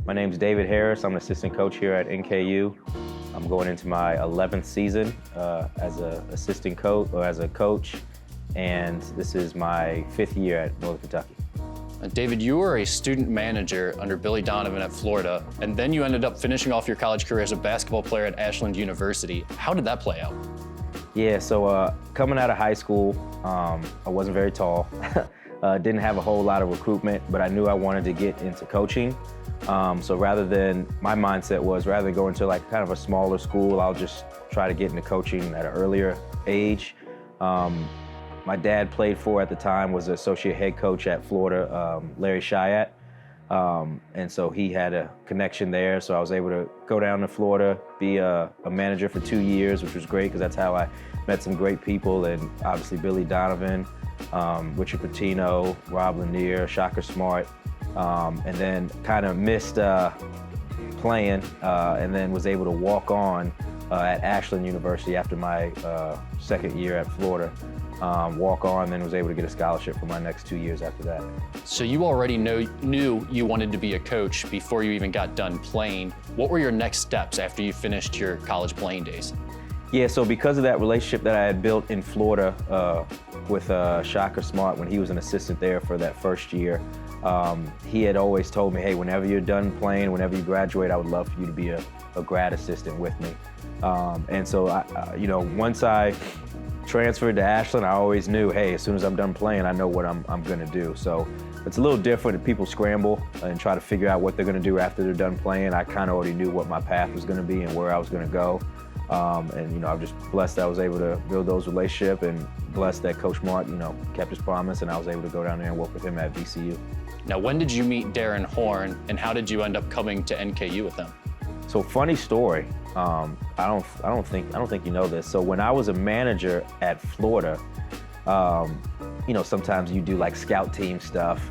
My name's David Harris. I'm an assistant coach here at NKU. I'm going into my 11th season as an assistant coach or as a coach, and this is my 5th year at Northern Kentucky. David, you were a student manager under Billy Donovan at Florida, and then you ended up finishing off your college career as a basketball player at Ashland University. How did that play out? Yeah, so coming out of high school, I wasn't very tall. Didn't have a whole lot of recruitment, but I knew I wanted to get into coaching. So my mindset was rather than going to like kind of a smaller school, I'll just try to get into coaching at an earlier age. My dad played at the time, was the associate head coach at Florida, Larry Chiat. And so he had a connection there. So I was able to go down to Florida, be a manager for 2 years, which was great because that's how I met some great people. And obviously Billy Donovan, Richard Pitino, Rob Lanier, Shaka Smart. And then kind of missed playing and then was able to walk on at Ashland University after my second year at Florida. Walk on, then was able to get a scholarship for my next 2 years after that. So you already knew you wanted to be a coach before you even got done playing. What were your next steps after you finished your college playing days? Yeah, so because of that relationship that I had built in Florida with Shaka Smart when he was an assistant there for that first year, he had always told me, hey, whenever you're done playing, whenever you graduate, I would love for you to be a grad assistant with me. And so, once I transferred to Ashland, I always knew, hey, as soon as I'm done playing, I know what I'm gonna do. So it's a little different if people scramble and try to figure out what they're gonna do after they're done playing. I kind of already knew what my path was gonna be and where I was gonna go. And I'm just blessed that I was able to build those relationships and blessed that Coach Mark, kept his promise and I was able to go down there and work with him at VCU. Now, when did you meet Darren Horn and how did you end up coming to NKU with him? So funny story. I don't think you know this. So when I was a manager at Florida, sometimes you do like scout team stuff.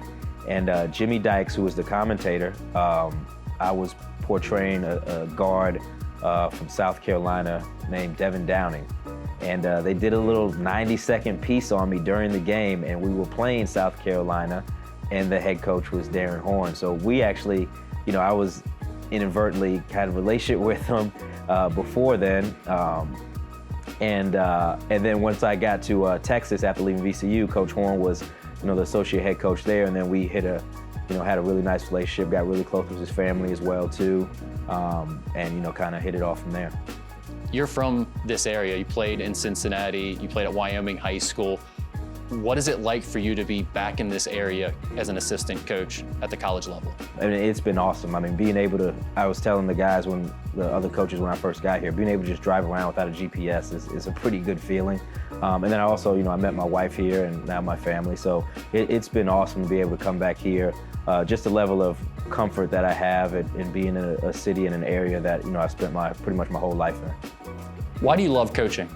And Jimmy Dykes, who was the commentator, I was portraying a guard from South Carolina named Devin Downing. And they did a little 90-second piece on me during the game, and we were playing South Carolina, and the head coach was Darren Horn. So we actually, I was inadvertently kind of relationship with him before then. And then once I got to Texas after leaving VCU, Coach Horn was, the associate head coach there, and then we had a really nice relationship, got really close with his family as well too, and kind of hit it off from there. You're from this area. You played in Cincinnati. You played at Wyoming High School. What is it like for you to be back in this area as an assistant coach at the college level? I mean, it's been awesome. I mean, being able to, I was telling the guys the other coaches when I first got here, being able to just drive around without a GPS is a pretty good feeling. And then I also, I met my wife here and now my family. So it's been awesome to be able to come back here. Just the level of comfort that I have in being in a city in an area that, I've spent pretty much my whole life in. Why do you love coaching?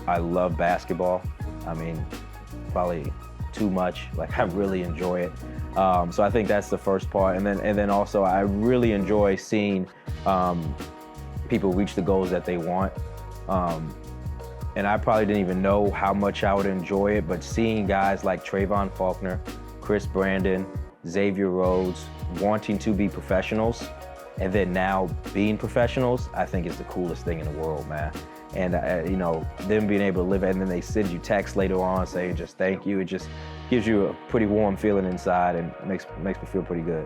I love basketball. I mean, probably too much. Like I really enjoy it. So I think that's the first part. And then also I really enjoy seeing people reach the goals that they want. And I probably didn't even know how much I would enjoy it, but seeing guys like Trayvon Faulkner, Chris Brandon, Xavier Rhodes wanting to be professionals and then now being professionals, I think is the coolest thing in the world, man. And them being able to live it, and then they send you texts later on saying just thank you. It just gives you a pretty warm feeling inside and makes me feel pretty good.